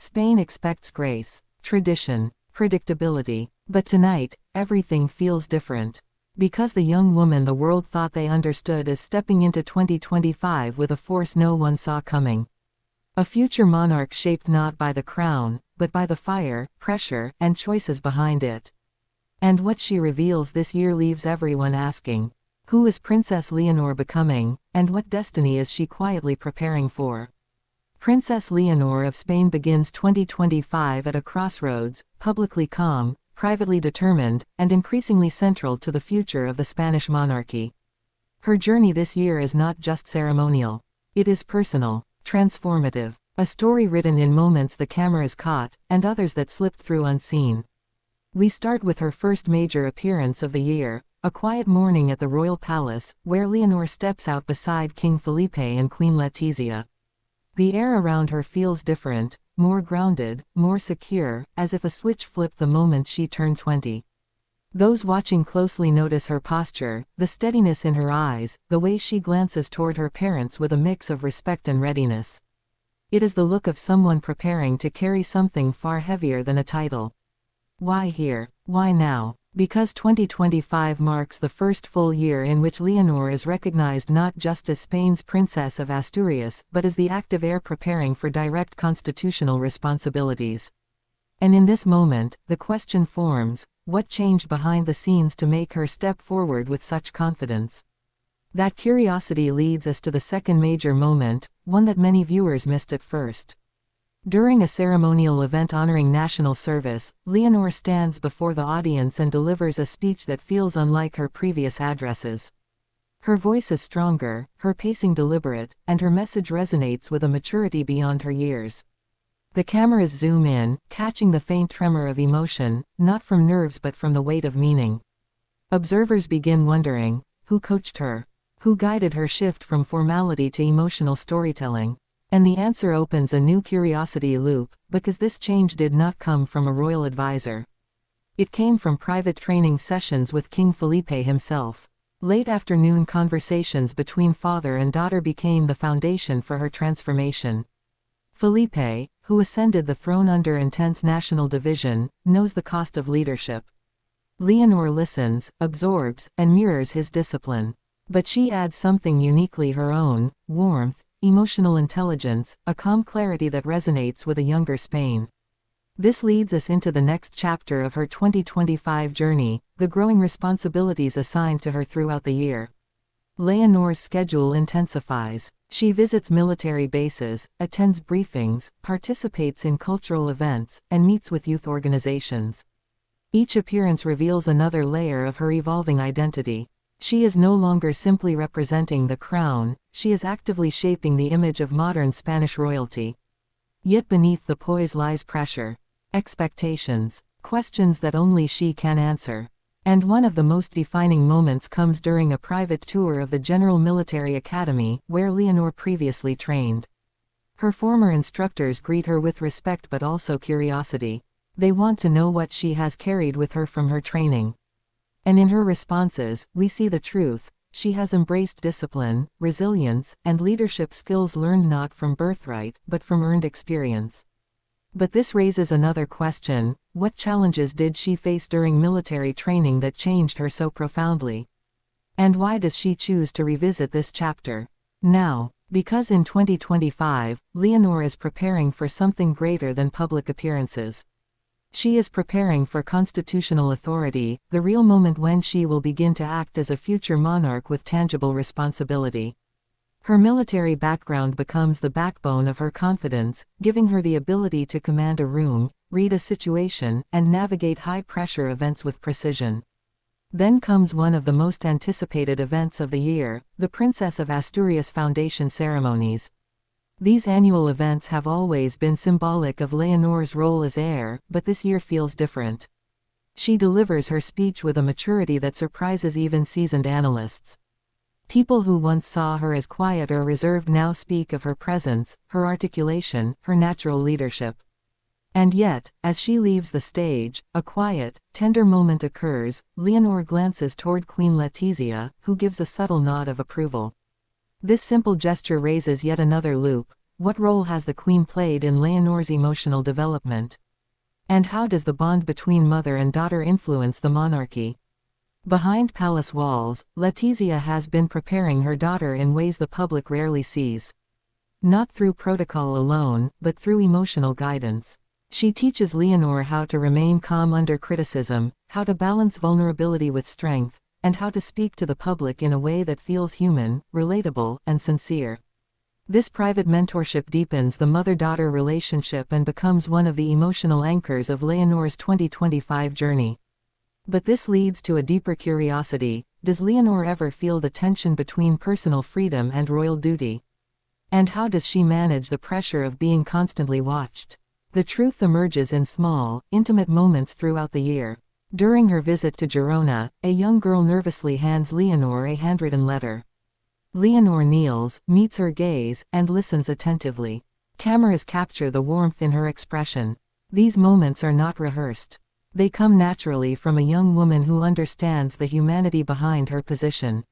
Spain expects grace, tradition, predictability. But tonight, everything feels different. Because the young woman the world thought they understood is stepping into 2025 with a force no one saw coming. A future monarch shaped not by the crown, but by the fire, pressure, and choices behind it. And what she reveals this year leaves everyone asking, who is Princess Leonor becoming, and what destiny is she quietly preparing for? Princess Leonor of Spain begins 2025 at a crossroads, publicly calm, privately determined, and increasingly central to the future of the Spanish monarchy. Her journey this year is not just ceremonial. It is personal, transformative, a story written in moments the cameras caught, and others that slipped through unseen. We start with her first major appearance of the year, a quiet morning at the royal palace, where Leonor steps out beside King Felipe and Queen Letizia. The air around her feels different, more grounded, more secure, as if a switch flipped the moment she turned 20. Those watching closely notice her posture, the steadiness in her eyes, the way she glances toward her parents with a mix of respect and readiness. It is the look of someone preparing to carry something far heavier than a title. Why here? Why now? Because 2025 marks the first full year in which Leonor is recognized not just as Spain's Princess of Asturias, but as the active heir preparing for direct constitutional responsibilities. And in this moment, the question forms, what changed behind the scenes to make her step forward with such confidence? That curiosity leads us to the second major moment, one that many viewers missed at first. During a ceremonial event honoring national service, Leonor stands before the audience and delivers a speech that feels unlike her previous addresses. Her voice is stronger, her pacing deliberate, and her message resonates with a maturity beyond her years. The cameras zoom in, catching the faint tremor of emotion, not from nerves but from the weight of meaning. Observers begin wondering, who coached her? Who guided her shift from formality to emotional storytelling? And the answer opens a new curiosity loop, because this change did not come from a royal advisor. It came from private training sessions with King Felipe himself. Late afternoon conversations between father and daughter became the foundation for her transformation. Felipe, who ascended the throne under intense national division, knows the cost of leadership. Leonor listens, absorbs, and mirrors his discipline. But she adds something uniquely her own: warmth, emotional intelligence, a calm clarity that resonates with a younger Spain. This leads us into the next chapter of her 2025 journey, the growing responsibilities assigned to her throughout the year. Leonor's schedule intensifies. She visits military bases, attends briefings, participates in cultural events, and meets with youth organizations. Each appearance reveals another layer of her evolving identity. She is no longer simply representing the crown, she is actively shaping the image of modern Spanish royalty. Yet beneath the poise lies pressure, expectations, questions that only she can answer. And one of the most defining moments comes during a private tour of the General Military Academy, where Leonor previously trained. Her former instructors greet her with respect but also curiosity. They want to know what she has carried with her from her training. And in her responses, we see the truth. She has embraced discipline, resilience, and leadership skills learned not from birthright, but from earned experience. But this raises another question: what challenges did she face during military training that changed her so profoundly? And why does she choose to revisit this chapter now? Because in 2025, Leonor is preparing for something greater than public appearances. She is preparing for constitutional authority, the real moment when she will begin to act as a future monarch with tangible responsibility. Her military background becomes the backbone of her confidence, giving her the ability to command a room, read a situation, and navigate high-pressure events with precision. Then comes one of the most anticipated events of the year, the Princess of Asturias Foundation ceremonies. These annual events have always been symbolic of Leonor's role as heir, but this year feels different. She delivers her speech with a maturity that surprises even seasoned analysts. People who once saw her as quiet or reserved now speak of her presence, her articulation, her natural leadership. And yet, as she leaves the stage, a quiet, tender moment occurs. Leonor glances toward Queen Letizia, who gives a subtle nod of approval. This simple gesture raises yet another loop. What role has the Queen played in Leonor's emotional development? And how does the bond between mother and daughter influence the monarchy? Behind palace walls, Letizia has been preparing her daughter in ways the public rarely sees. Not through protocol alone, but through emotional guidance. She teaches Leonor how to remain calm under criticism, how to balance vulnerability with strength, and how to speak to the public in a way that feels human, relatable, and sincere. This private mentorship deepens the mother-daughter relationship and becomes one of the emotional anchors of Leonor's 2025 journey. But this leads to a deeper curiosity: does Leonor ever feel the tension between personal freedom and royal duty? And how does she manage the pressure of being constantly watched? The truth emerges in small, intimate moments throughout the year. During her visit to Girona, a young girl nervously hands Leonor a handwritten letter. Leonor kneels, meets her gaze, and listens attentively. Cameras capture the warmth in her expression. These moments are not rehearsed. They come naturally from a young woman who understands the humanity behind her position.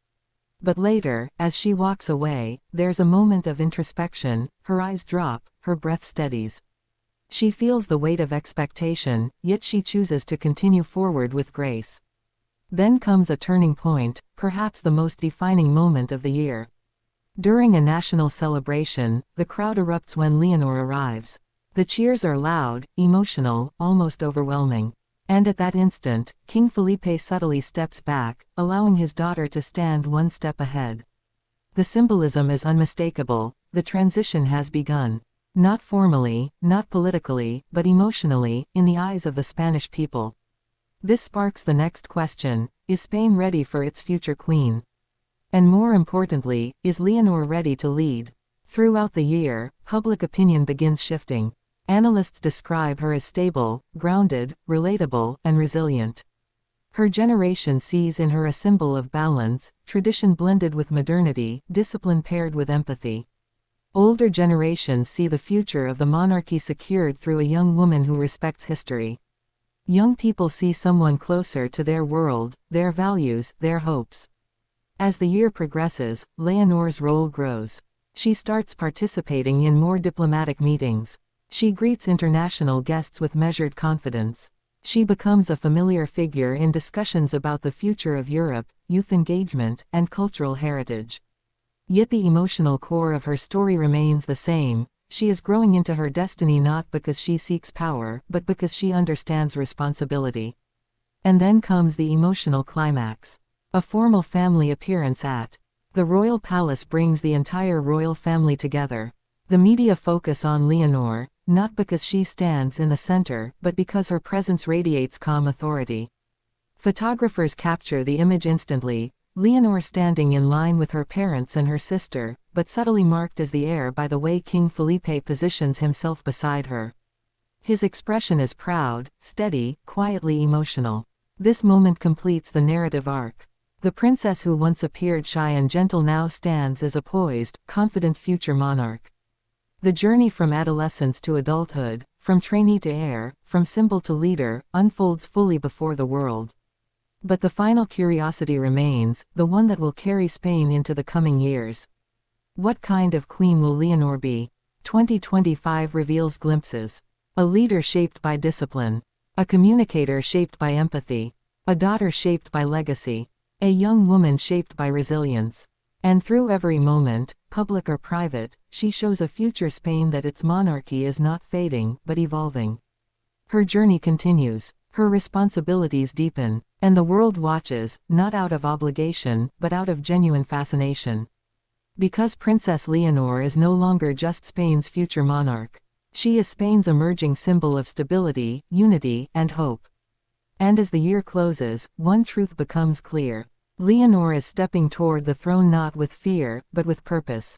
But later, as she walks away, there's a moment of introspection. Her eyes drop, her breath steadies. She feels the weight of expectation, yet she chooses to continue forward with grace. Then comes a turning point, perhaps the most defining moment of the year. During a national celebration, the crowd erupts when Leonor arrives. The cheers are loud, emotional, almost overwhelming. And at that instant, King Felipe subtly steps back, allowing his daughter to stand one step ahead. The symbolism is unmistakable: the transition has begun. Not formally, not politically, but emotionally, in the eyes of the Spanish people. This sparks the next question: is Spain ready for its future queen? And more importantly, is Leonor ready to lead? Throughout the year, public opinion begins shifting. Analysts describe her as stable, grounded, relatable, and resilient. Her generation sees in her a symbol of balance, tradition blended with modernity, discipline paired with empathy. Older generations see the future of the monarchy secured through a young woman who respects history. Young people see someone closer to their world, their values, their hopes. As the year progresses, Leonor's role grows. She starts participating in more diplomatic meetings. She greets international guests with measured confidence. She becomes a familiar figure in discussions about the future of Europe, youth engagement, and cultural heritage. Yet the emotional core of her story remains the same. She is growing into her destiny not because she seeks power, but because she understands responsibility. And then comes the emotional climax. A formal family appearance at the royal palace brings the entire royal family together. The media focus on Leonor, not because she stands in the center, but because her presence radiates calm authority. Photographers capture the image instantly: Leonor standing in line with her parents and her sister, but subtly marked as the heir by the way King Felipe positions himself beside her. His expression is proud, steady, quietly emotional. This moment completes the narrative arc. The princess who once appeared shy and gentle now stands as a poised, confident future monarch. The journey from adolescence to adulthood, from trainee to heir, from symbol to leader, unfolds fully before the world. But the final curiosity remains, the one that will carry Spain into the coming years. What kind of queen will Leonor be? 2025 reveals glimpses. A leader shaped by discipline. A communicator shaped by empathy. A daughter shaped by legacy. A young woman shaped by resilience. And through every moment, public or private, she shows a future Spain that its monarchy is not fading, but evolving. Her journey continues. Her responsibilities deepen. And the world watches, not out of obligation, but out of genuine fascination. Because Princess Leonor is no longer just Spain's future monarch. She is Spain's emerging symbol of stability, unity, and hope. And as the year closes, one truth becomes clear. Leonor is stepping toward the throne not with fear, but with purpose.